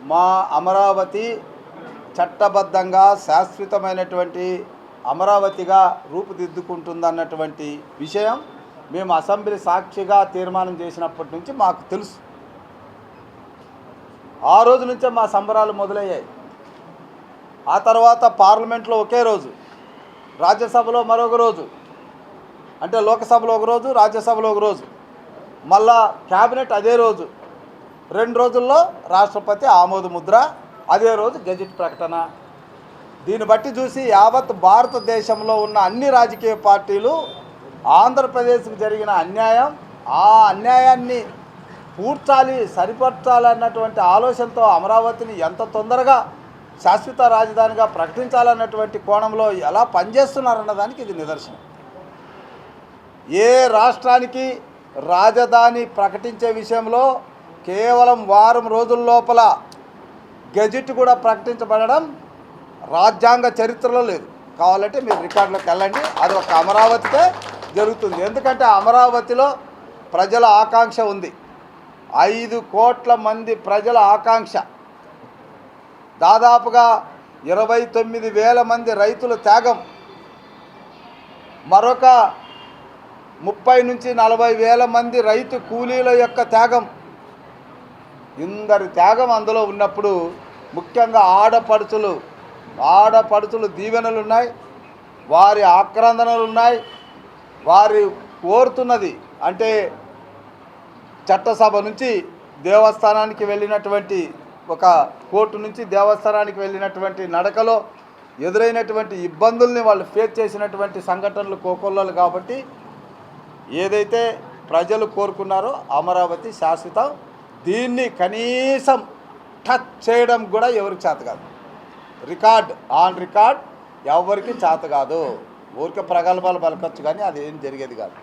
మా అమరావతి చట్టబద్ధంగా శాశ్వతమైనటువంటి అమరావతిగా రూపుదిద్దుకుంటుందన్నటువంటి విషయం మేము అసెంబ్లీ సాక్షిగా తీర్మానం చేసినప్పటి నుంచి మాకు తెలుసు. ఆ రోజు నుంచే మా సంబరాలు మొదలయ్యాయి. ఆ తర్వాత పార్లమెంట్లో ఒకే రోజు, రాజ్యసభలో మరొక రోజు, అంటే లోకసభలో ఒక రోజు, రాజ్యసభలో ఒక రోజు, మళ్ళా క్యాబినెట్ అదే రోజు, 2 రోజుల్లో రాష్ట్రపతి ఆమోద ముద్ర, అదే రోజు గెజిట్ ప్రకటన. దీన్ని బట్టి చూసి యావత్ భారతదేశంలో ఉన్న అన్ని రాజకీయ పార్టీలు ఆంధ్రప్రదేశ్కి జరిగిన అన్యాయం, ఆ అన్యాయాన్ని పూడ్చాలి, సరిపరచాలన్నటువంటి ఆలోచనతో అమరావతిని ఎంత తొందరగా శాశ్వత రాజధానిగా ప్రకటించాలన్నటువంటి కోణంలో ఎలా పనిచేస్తున్నారన్నదానికి ఇది నిదర్శనం. ఏ రాష్ట్రానికి రాజధాని ప్రకటించే విషయంలో కేవలం వారం రోజుల లోపల గెజిట్ కూడా ప్రకటించబడడం రాజ్యాంగ చరిత్రలో లేదు. కావాలంటే మీరు రికార్డులోకి వెళ్ళండి, అది ఒక అమరావతికే జరుగుతుంది. ఎందుకంటే అమరావతిలో ప్రజల ఆకాంక్ష ఉంది. 5 కోట్ల మంది ప్రజల ఆకాంక్ష, దాదాపుగా 29,000 మంది రైతుల త్యాగం, మరొక 30 నుంచి 40,000 మంది రైతు కూలీల యొక్క త్యాగం, ఇందరి త్యాగం అందులో ఉన్నప్పుడు ముఖ్యంగా ఆడపడుచులు దీవెనలు ఉన్నాయి, వారి ఆక్రందనలు ఉన్నాయి. వారి కోరుతున్నది అంటే చట్టసభ నుంచి దేవస్థానానికి వెళ్ళినటువంటి, ఒక కోర్టు నుంచి దేవస్థానానికి వెళ్ళినటువంటి నడకలో ఎదురైనటువంటి ఇబ్బందుల్ని వాళ్ళు ఫేస్ చేసినటువంటి సంఘటనలు కోకొల్లలు. కాబట్టి ఏదైతే ప్రజలు కోరుకున్నారో అమరావతి శాశ్వతం, దీన్ని కనీసం టచ్ చేయడం కూడా ఎవరికి చేత కాదు. ఆన్ రికార్డ్ ఎవరికి చేత కాదు. ఊరికే ప్రగల్భాలు పలకొచ్చు కానీ అది ఏం జరిగేది కాదు.